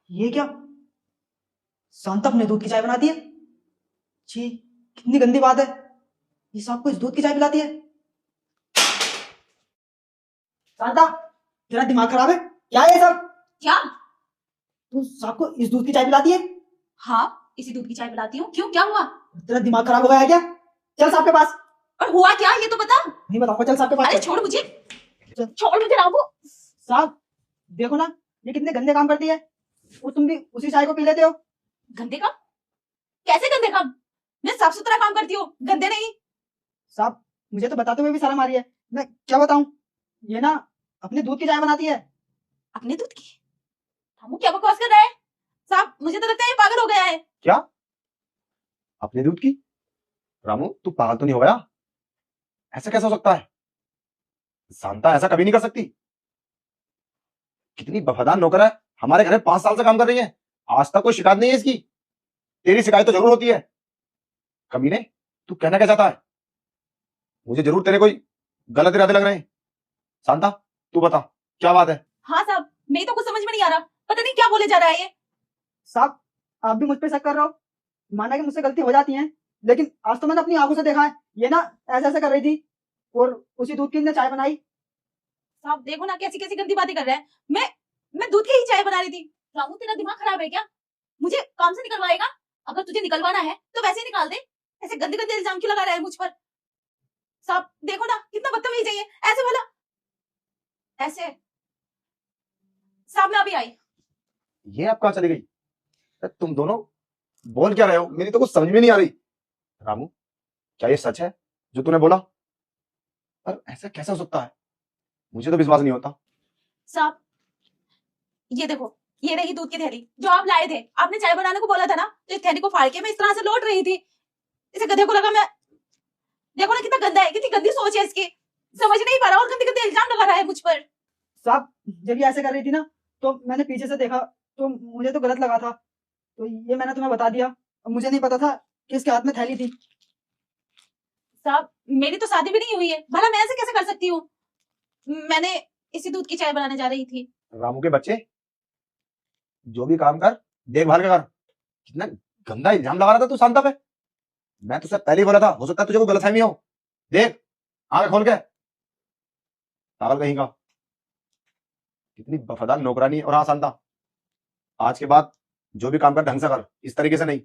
ये क्या? शांता अपने दूध की चाय बनाती है? छी, कितनी गंदी बात है। ये सबको इस दूध की चाय पिलाती है। शांता, तेरा दिमाग खराब है क्या? ये सब क्या? तू सबको इस दूध की चाय पिलाती है? हाँ, इसी दूध की चाय पिलाती हूँ। क्यों, क्या हुआ? तेरा दिमाग खराब हो गया है क्या? चल साहब के पास। और हुआ क्या ये तो बता। नहीं बताऊंगा, चल साहब के पास अरे चल। छोड़ मुझे, चल। छोड़ मुझे रामू। साहब, देखो ना, ये कितने गंदे काम करती है। और तुम भी उसी चाय को पी लेते हो। गंदे काम? कैसे गंदे काम? मैं साफ सुथरा काम करती हूँ, गंदे नहीं। साहब, मुझे तो बताते हुए भी शर्म आ रही है। मैं क्या बताऊं? ये ना अपने दूध की चाय बनाती है। अपने दूध की? रामू क्या बकवास कर रहा है? साहब मुझे तो लगता है ये पागल हो गया है। क्या? अपने दूध की? रामू, तू पागल तो नहीं हो गया? ऐसा कैसा हो सकता है? शांता ऐसा कभी नहीं कर सकती। कितनी वफादार नौकर है, हमारे घर में 5 साल से काम कर रही है। आज तक कोई शिकायत नहीं है इसकी। तेरी शिकायत तो जरूर होती है। कमीने, तू कहना क्या चाहता है? मुझे जरूर तेरे कोई गलत इरादे लग रहे हैं। शांता, तू बता, क्या बात है? हाँ साहब, मेरी तो कुछ समझ में नहीं आ रहा, पता नहीं क्या बोले जा रहा है ये। साहब, आप भी मुझ पे शक कर रहे हो। माना कि मुझसे गलती हो जाती है, लेकिन आज तो मैंने अपनी आंखों से देखा है। ये ना ऐसे ऐसे कर रही थी और उसी दूध की ने चाय बनाई। साहब देखो ना कैसी कैसी गंदी बातें कर रहा है। मैं दूध की ही चाय बना रही थी। रामू तेरा दिमाग खराब है क्या? मुझे काम से निकलवाएगा? अगर तुझे निकलवाना है तो वैसे ही निकाल दे। ऐसे गंदे गंदे इल्जाम क्यों लगा रहा है मुझ पर? साहब देखो ना कितना बदतमीज है ये। ऐसे भला ऐसे। साहब मैं अभी आई। ये आप कहां चली गई? तुम दोनों बोल क्या रहे हो? मेरी तो कुछ समझ में नहीं आ रही। रामू, क्या ये सच है जो तूने बोला? पर ऐसा कैसा हो सकता है? मुझे तो विश्वास नहीं होता। साहब ये देखो, ये रही दूध की थैली जो आप लाए थे। आपने चाय बनाने को बोला था ना, तो इस थैली को फाड़ के मैं इस तरह से लौट रही थी। इसे गधे को लगा मैं। देखो ना कितना गंदा है, कितनी गंदी सोच है इसकी। समझ नहीं पा रहा और गंदे गंदे इल्जाम लगा रहा है मुझ पर। साहब, जब ये ऐसे कर रही थी ना, तो मैंने पीछे से देखा, तो मुझे तो गलत लगा था, तो ये मैंने तुम्हें बता दिया। मुझे नहीं पता था कि इसके हाथ में थैली थी। साहब मेरी तो शादी भी नहीं हुई है, भला मैं ऐसे कैसे कर सकती हूँ? मैंने इसी दूध की चाय बनाने जा रही थी। रामू के बच्चे, जो भी काम कर देखभाल के कर। कितना गंदा इल्जाम लगा रहा था तू शांता पे। मैं तुझसे पहले ही बोला था, हो सकता है तुझे कोई गलतफहमी हो। देख, आंखें खोल के। पागल कहीं का। कितनी वफादार नौकरानी है। और हाँ शांता, आज के बाद जो भी काम कर ढंग से कर, इस तरीके से नहीं।